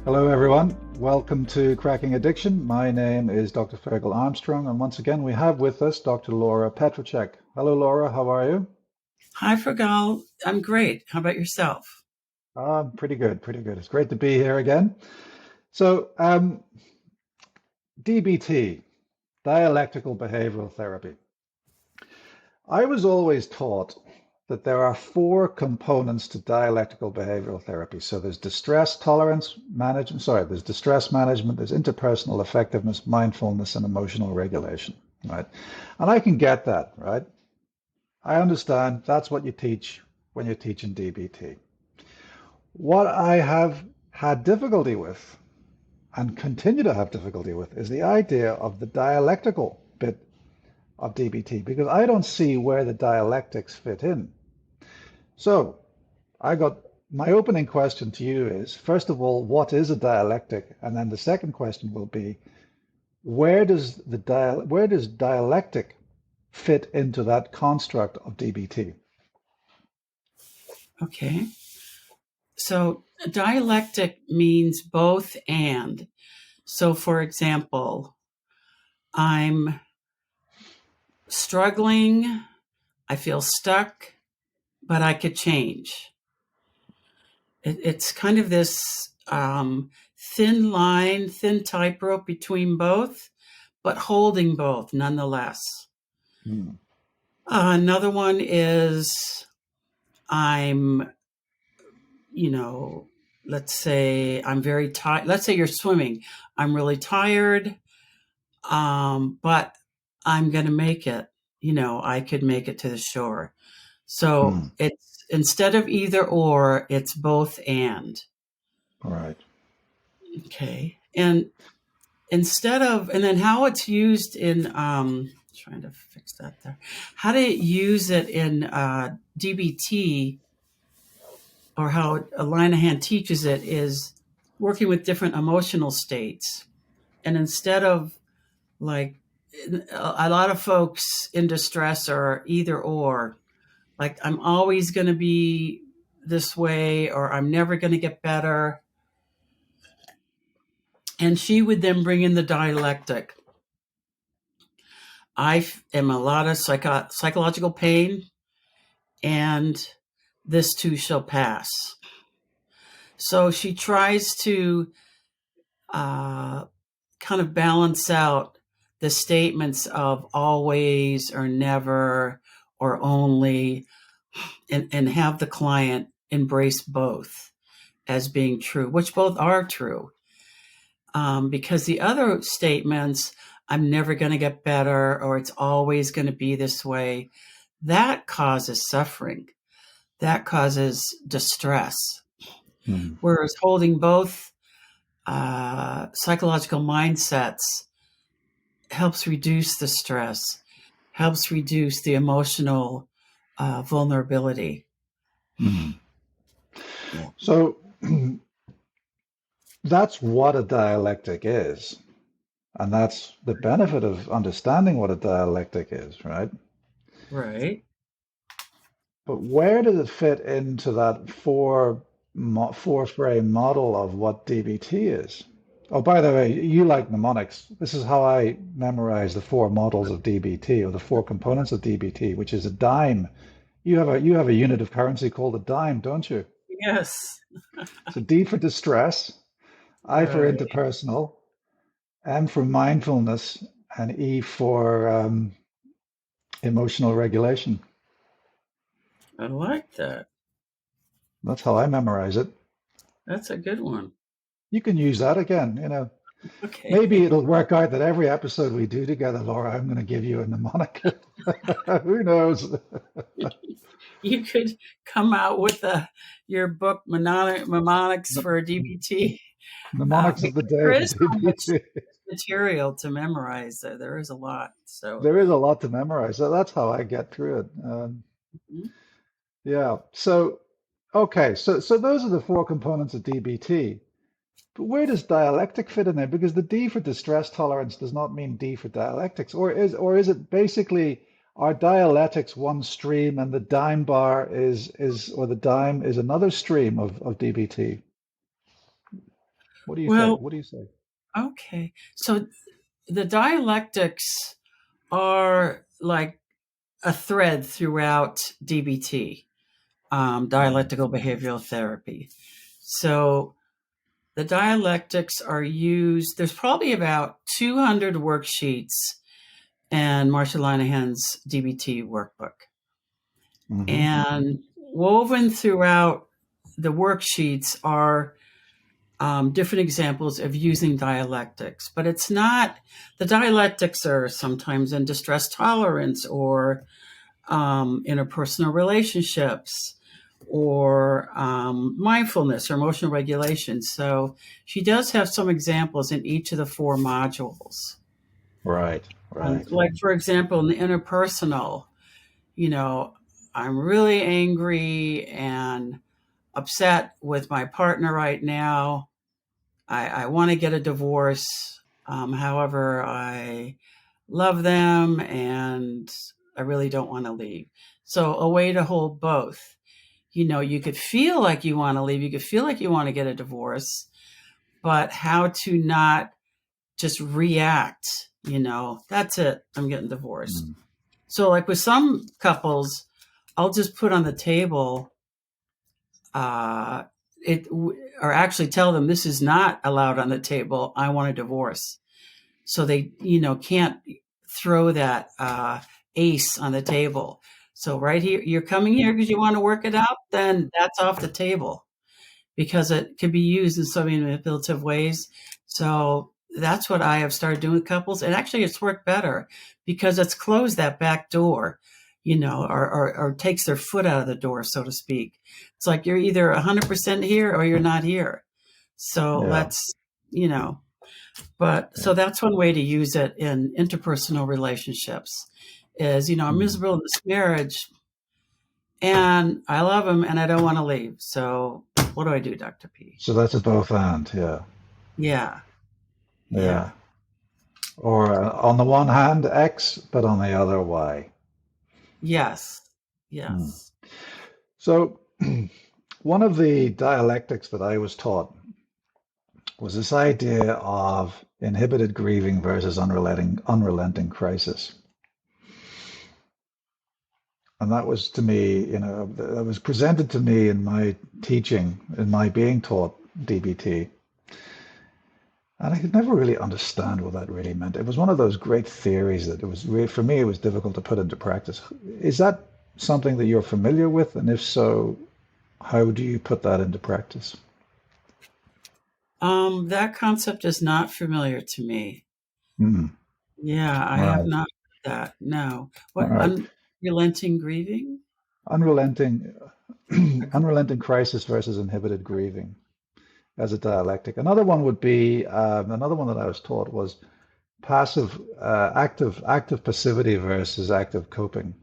Hello, everyone. Welcome to Cracking Addiction. My name is Dr. Fergal Armstrong, and once again, we have with us Dr. Laura Petracek. Hello, Laura. How are you? Hi, Fergal. I'm great. How about yourself? Pretty good, pretty good. It's great to be here again. So, DBT, Dialectical Behavioral Therapy. I was always taught that there are four components to dialectical behavioral therapy. So there's distress tolerance management, there's distress management, there's interpersonal effectiveness, mindfulness, and emotional regulation, right? And I can get that, right? I understand that's what you teach when you're teaching DBT. What I have had difficulty with and continue to have difficulty with is the idea of the dialectical bit of DBT because I don't see where the dialectics fit in. So I got my opening question to you is, first of all, what is a dialectic? And then the second question will be, where does dialectic fit into that construct of DBT? Okay. So dialectic means both and. So, for example, I'm struggling, I feel stuck, but I could change. It's kind of this thin line, thin tightrope between both, but holding both nonetheless. Hmm. Another one is I'm let's say I'm very tired. Let's say you're swimming. I'm really tired, but I'm going to make it. I could make it to the shore. So Hmm. it's instead of either or, it's both and. All right. Okay. And and then how it's used in, trying to fix that there, how to use it in DBT, or how Linehan teaches it, is working with different emotional states. And instead of, like, a lot of folks in distress are either or, like, I'm always going to be this way, or I'm never going to get better. And she would then bring in the dialectic. Am a lot of psychological pain, and this too shall pass. So she tries to uh, kind of balance out the statements of always or never or only, and have the client embrace both as being true, which both are true. Because the other statements, I'm never going to get better, or it's always going to be this way, that causes suffering, that causes distress. Hmm. Whereas holding both psychological mindsets helps reduce the stress, helps reduce the emotional vulnerability. Hmm. Yeah. So that's what a dialectic is. And that's the benefit of understanding what a dialectic is, right? Right. But where does it fit into that four frame model of what DBT is? Oh, by the way, you like mnemonics. This is how I memorize the four models of DBT or the four components of DBT, which is a dime. You have a unit of currency called a dime, don't you? Yes. So D for distress, I for Right. interpersonal, M for mindfulness, and E for emotional regulation. I like that. That's how I memorize it. That's a good one. You can use that again. Maybe Okay. it'll work out that every episode we do together, Laura, I'm going to give you a mnemonic. Who knows? You could come out with your book, Mnemonics for DBT, Mnemonics of the because there day for is so much DBT. material to memorize. There is a lot. So, There is a lot to memorize. So that's how I get through it. mhm. Yeah. So those are the four components of DBT. But where does dialectic fit in there? Because the D for distress tolerance does not mean D for dialectics, or is it basically are dialectics one stream and the dime bar is or the dime is another stream of DBT? What do you say? Well, What do you say? okay. So the dialectics are like a thread throughout DBT, Mm. dialectical behavioral therapy. So the dialectics are used, there's probably about 200 worksheets in Marcia Linehan's DBT workbook. Mm-hmm. And woven throughout the worksheets are different examples of using dialectics, but it's not, the dialectics are sometimes in distress tolerance or interpersonal relationships or mindfulness or emotional regulation. So she does have some examples in each of the 4 modules. Right, right. Like, for example, in the interpersonal, you know, I'm really angry and upset with my partner right now. I want to get a divorce. However, I love them and I really don't want to leave. So, a way to hold both. You could feel like you want to leave, you could feel like you want to get a divorce, but how to not just react, that's it, I'm getting divorced. Mm. So, like with some couples, I'll just put on the table, uh, or actually tell them this is not allowed on the table. I want a divorce. So they, can't throw that ace on the table. So right here, you're coming here because you want to work it out, then that's off the table because it can be used in so many manipulative ways. So that's what I have started doing with couples. And actually it's worked better because it's closed that back door, or takes their foot out of the door, so to speak. It's like you're either 100% here or you're not here. So Yeah, let's, but yeah. so that's one way to use it in interpersonal relationships is, I'm Mm. miserable in this marriage and I love him and I don't want to leave. So what do I do, Dr. P? So that's a both and, yeah, Yeah. yeah. Yeah. Or on the one hand, X, but on the other, Y. Yes. Hmm. Yes. So one of the dialectics that I was taught was this idea of inhibited grieving versus unrelenting crisis. And that was to me, that was presented to me in my teaching, in my being taught DBT. And I could never really understand what that really meant. It was one of those great theories that it was really, for me, it was difficult to put into practice. Is that something that you're familiar with? And if so, how do you put that into practice? That concept is not familiar to me. Hmm. Yeah, I have Right. not heard that. No. All What, right. unrelenting grieving? Unrelenting, unrelenting crisis versus inhibited grieving as a dialectic. Another one would be another one that I was taught was active passivity versus active coping.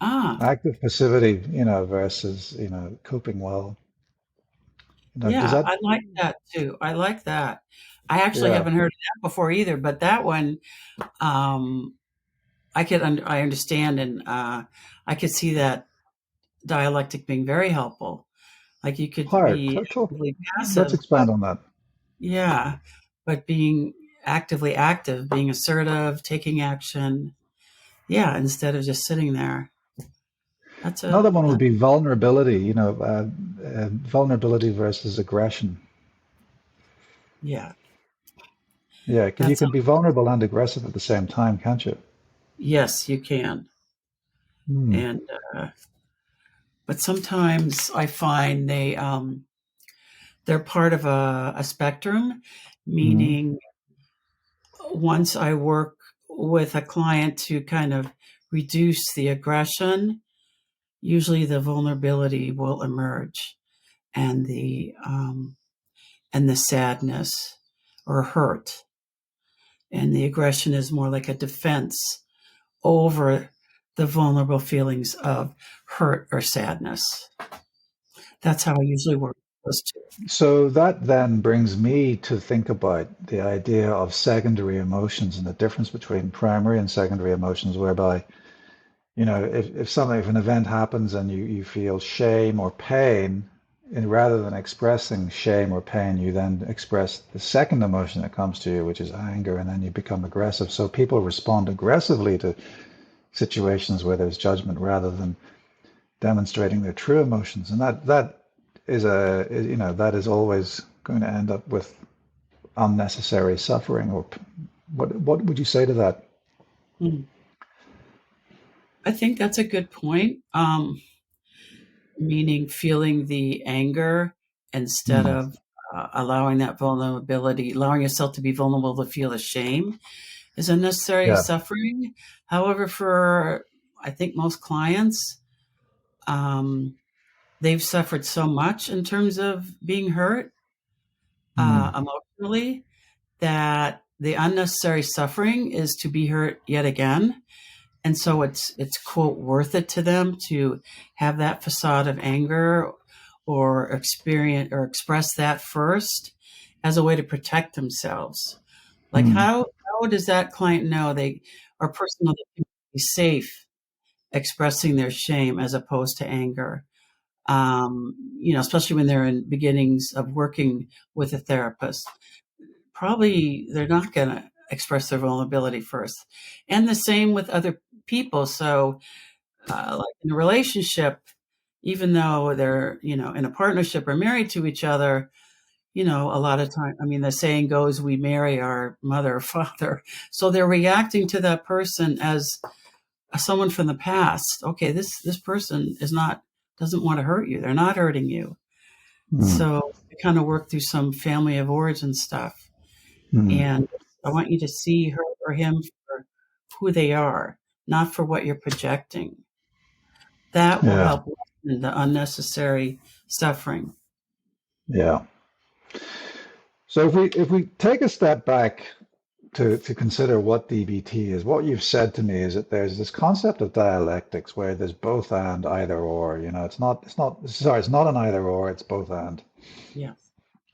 Ah, Active passivity, versus, coping well. Does yeah, that, I like that too. I like that. I actually yeah, haven't heard of that before either, but that one, um, I understand, and I could see that dialectic being very helpful. Like you could hard. be actively Let's passive, but expand on that. yeah, but being actively active, being assertive, taking action. Yeah, instead of just sitting there. Another one would That, be vulnerability, vulnerability versus aggression. yeah, Yeah, you that's, can be vulnerable and aggressive at the same time, can't you? yes, you can. Hmm. And, but sometimes I find they're part of a spectrum, Hmm. meaning once I work with a client to kind of reduce the aggression, usually the vulnerability will emerge and the sadness or hurt. And the aggression is more like a defense over the vulnerable feelings of hurt or sadness. That's how I usually work with those two. So that then brings me to think about the idea of secondary emotions and the difference between primary and secondary emotions, whereby, if an event happens and you feel shame or pain, and rather than expressing shame or pain, you then express the second emotion that comes to you, which is anger, and then you become aggressive. So people respond aggressively to situations where there's judgment rather than demonstrating their true emotions, and that is that is always going to end up with unnecessary suffering. Or what would you say to that? Mm. I think that's a good point. Meaning feeling the anger instead Mm. of allowing that vulnerability, allowing yourself to be vulnerable to feel the shame is unnecessary Yeah. suffering. However, for I think most clients, um, they've suffered so much in terms of being hurt Mm. emotionally that the unnecessary suffering is to be hurt yet again. And so it's quote worth it to them to have that facade of anger or experience or express that first as a way to protect themselves. Like Mm. how does that client know they or person know they can be safe expressing their shame as opposed to anger? Especially when they're in beginnings of working with a therapist, probably they're not going to express their vulnerability first. And the same with other people. So, like in a relationship, even though they're, in a partnership or married to each other, a lot of time, I mean, the saying goes, we marry our mother or father. So they're reacting to that person as someone from the past. Okay, this person doesn't want to hurt you. They're not hurting you. Mm. So they kind of work through some family of origin stuff. Mm. And I want you to see her or him for who they are, not for what you're projecting. That will Yeah. help lessen the unnecessary suffering. Yeah. So if we take a step back to consider what DBT is, what you've said to me is that there's this concept of dialectics where there's both and either or. It's not an either or, it's both and. Yeah.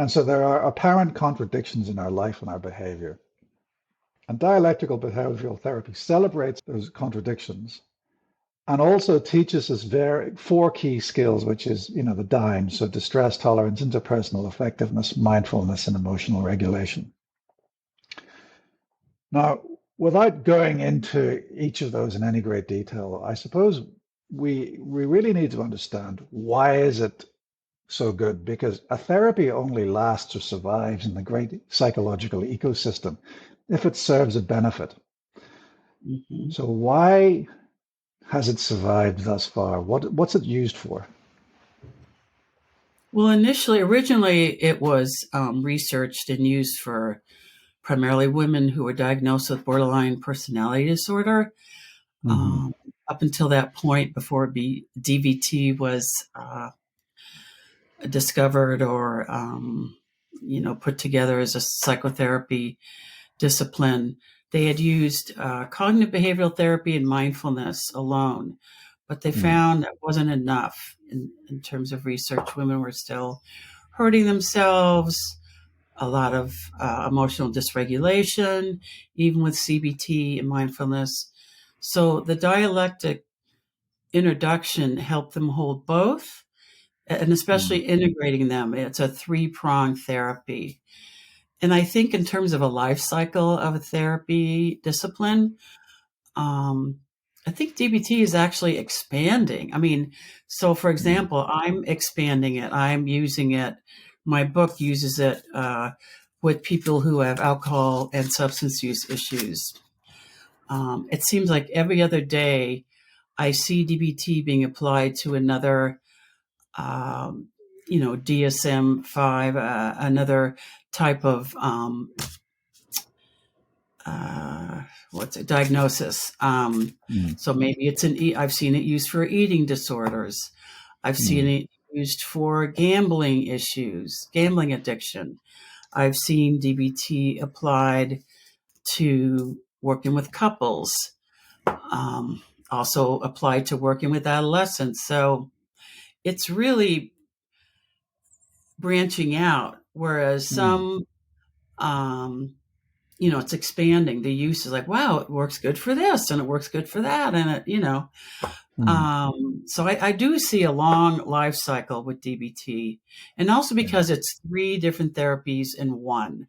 And so there are apparent contradictions in our life and our behavior. And dialectical behavioral therapy celebrates those contradictions and also teaches us four key skills, which is, the DIME, so distress tolerance, interpersonal effectiveness, mindfulness, and emotional regulation. Now, without going into each of those in any great detail, I suppose we really need to understand why is it so good? Because a therapy only lasts or survives in the great psychological ecosystem if it serves a benefit. Hmm. So why has it survived thus far? What's it used for? Well, originally, it was researched and used for primarily women who were diagnosed with borderline personality disorder. Hmm. Um, Up until that point, before DBT was discovered or put together as a psychotherapy discipline, they had used cognitive behavioral therapy and mindfulness alone, but they Mm. found that wasn't enough in terms of research. Women were still hurting themselves, a lot of emotional dysregulation, even with CBT and mindfulness. So the dialectic introduction helped them hold both, and especially Mm. integrating them. It's a three-pronged therapy. And I think in terms of a life cycle of a therapy discipline, um, I think DBT is actually expanding. I mean, so for Mm. example, I'm expanding it. I'm using it. My book uses it with people who have alcohol and substance use issues. It seems like every other day I see DBT being applied to another, um, DSM-5, another type of uh, what's it, diagnosis. Mm. So maybe I've seen it used for eating disorders. I've seen Mm. it used for gambling issues, gambling addiction. I've seen DBT applied to working with couples, um, also applied to working with adolescents. So it's really branching out, whereas Mm. some um, it's expanding. The use is like, wow, it works good for this and it works good for that. And so I do see a long life cycle with DBT, and also because it's 3 different therapies in one,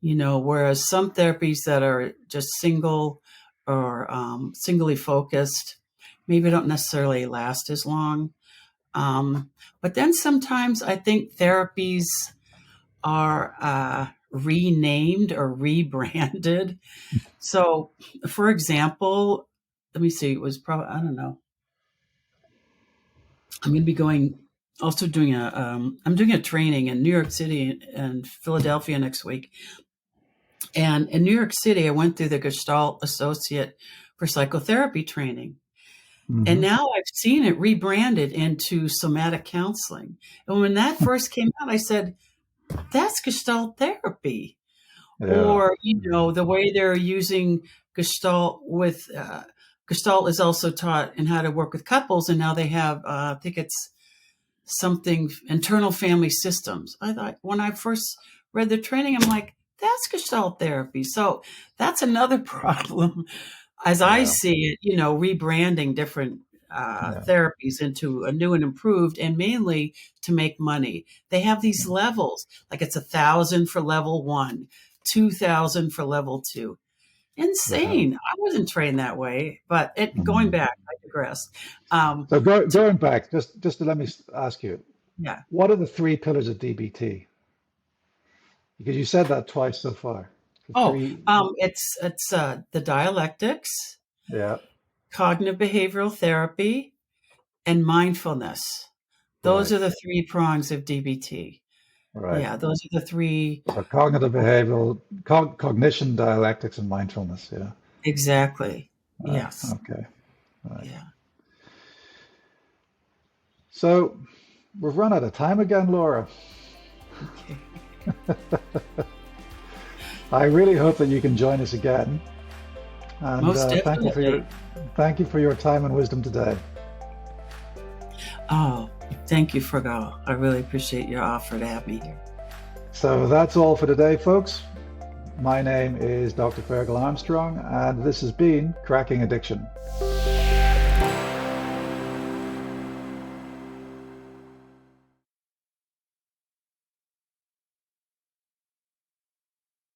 whereas some therapies that are just single or singly focused maybe don't necessarily last as long. But then sometimes I think therapies are renamed or rebranded. So, for example, let me see, it was probably, I don't know. I'm going to be I'm doing a training in New York City and Philadelphia next week. And in New York City, I went through the Gestalt Associate for Psychotherapy training. Mm-hmm. And now I've seen it rebranded into somatic counseling. And when that first came out, I said, that's Gestalt therapy. Yeah. Or, the way they're using Gestalt with, Gestalt is also taught in how to work with couples. And now they have, I think it's something, internal family systems. I thought when I first read the training, I'm like, that's Gestalt therapy. So that's another problem as I see it, rebranding different therapies into a new and improved, and mainly to make money. They have these levels, like it's 1,000 for level 1, 2,000 for level 2. Insane. I wasn't trained that way, but going back, I digress. So going back, just to let me ask you, what are the 3 pillars of DBT? Because you said that twice so far. It's the dialectics, cognitive behavioral therapy, and mindfulness. Those are the 3 prongs of DBT. Right. Yeah, those are the 3. So cognitive behavioral, cognition, dialectics, and mindfulness. Yeah. Exactly. Yes. Okay. Right. Yeah. So we've run out of time again, Laura. Okay. I really hope that you can join us again. And most definitely. Thank you for your time and wisdom today. Oh, thank you, Fergal. I really appreciate your offer to have me here. So that's all for today, folks. My name is Dr. Fergal Armstrong, and this has been Cracking Addiction.